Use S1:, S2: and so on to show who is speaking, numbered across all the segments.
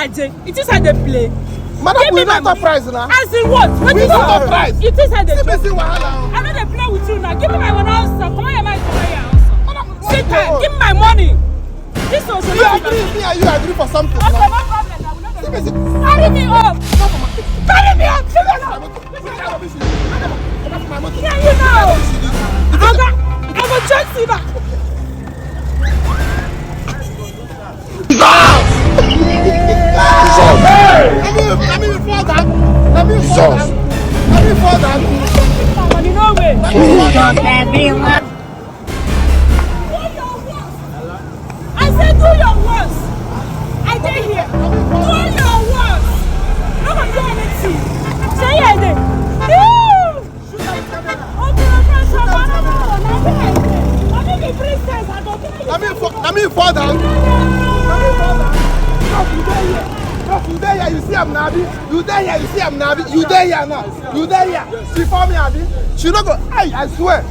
S1: It is how they play.
S2: Madam, we not top price now.
S1: As in what? What
S2: we
S1: is
S2: not top price.
S1: It is how they play.
S2: I
S1: know they play with you now. Give me my money also. Come on, your money. Sit down. Give me my money. This was
S2: you agree for something.
S1: Okay, no problem. Carry me up. Carry me up. Yeah, you know. I'm a just see that.
S2: Let me fall down. Let me fall down.
S1: Money, no way. I said do your worst. I did here. Do your worst. I'm not doing anything. Say it.
S2: Let me fall down. You there here, you see I'm Nabi. You there here, you see I'm Nabi. You there here now. You there here. She for me, Abi. She not go. I swear.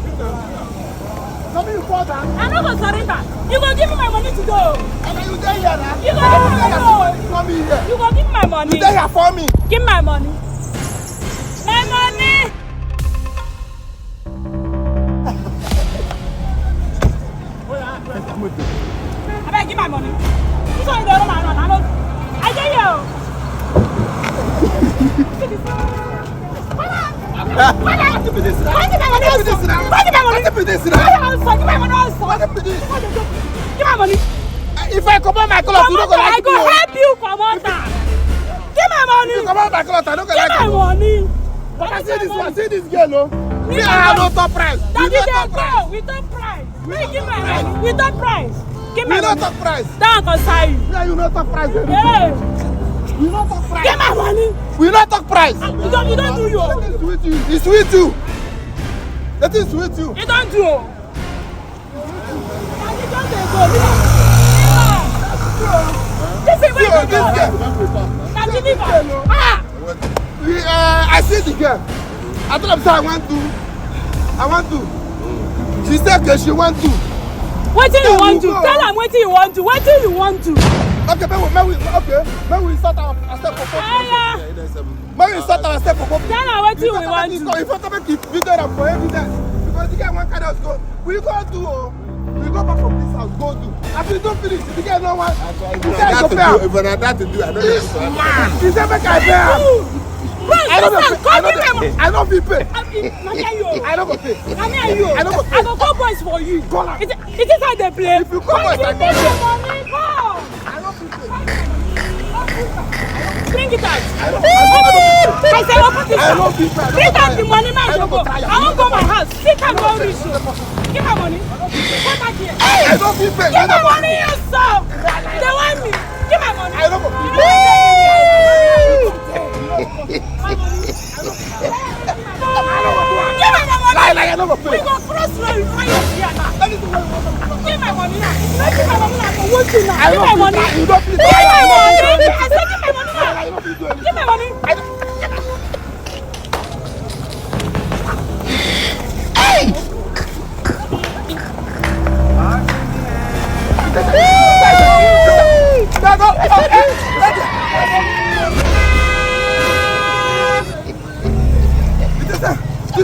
S2: Let me fall down.
S1: I'm not going to surrender. You gonna give me my money to go.
S2: And you there here now.
S1: You gonna give me my money. You gonna give me my money.
S2: You there here for me.
S1: Give me my money. My money. I better give my money. This one is the other man. I tell you.
S2: If I come on my cloth, you don't go like
S1: I go help you come on now. Give my money.
S2: You come on my cloth, I don't go like
S1: my money.
S2: But I see this one, see this girl, no? Me, I have no top price.
S1: That is go. We don't price. Give my money. We don't price. Give my money.
S2: We don't top price.
S1: Don't concern you.
S2: Yeah, you not top price.
S1: Yeah.
S2: We not talk price.
S1: Get my money.
S2: We not talk price.
S1: You don't do you.
S2: It's with you. That is with you.
S1: You don't do. This is where you go.
S2: I see the girl. I told her I want to. She said okay, she want to.
S1: What do you want to? Tell them what you want to. What do you want to?
S2: Okay, maybe we start our step for both. Maybe we start our step for both.
S1: Tell her what you want to.
S2: If you want to make it video for evidence, because the guy one kind of go, we go do. We go back from this house, go do. After you don't finish, the guy no one.
S3: If I had that to do, I don't know.
S2: He said make I pay. I don't feel pay. I don't go pay.
S1: I go call boys for you. It is how they play.
S2: If you call boys, I call you.
S1: Bring it out. I say open this house. Bring out the money, man. I won't go my house. Sit and go rich. Give my money. Come back here.
S2: I don't feel pay.
S1: Give my money, yourself. They want me. Give my money.
S2: I don't go pay.
S1: Give my money.
S2: I don't go pay.
S1: We go cross road in 5 years here now. Give my money now. Give my money now. Give my money.
S2: You don't feel
S1: Give my money. I said give my money now. Give my money.
S2: Hey!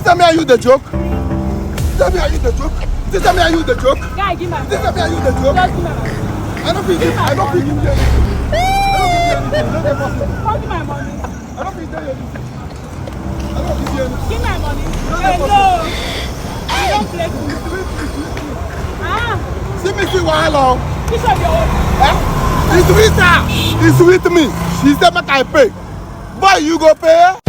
S2: Tell me, are you the joke? Tell me, are you the joke? Tell me, are you the joke?
S1: Guy, give my money.
S2: Tell me, are you the joke?
S1: Just give my money.
S2: I don't think you do anything.
S1: Give my money.
S2: I don't think you do anything.
S1: Give my money. Hello. You don't play with me.
S2: See me see wahala.
S1: This one your own.
S2: It's with her. It's with me. She said make I pay. Boy, you go pay.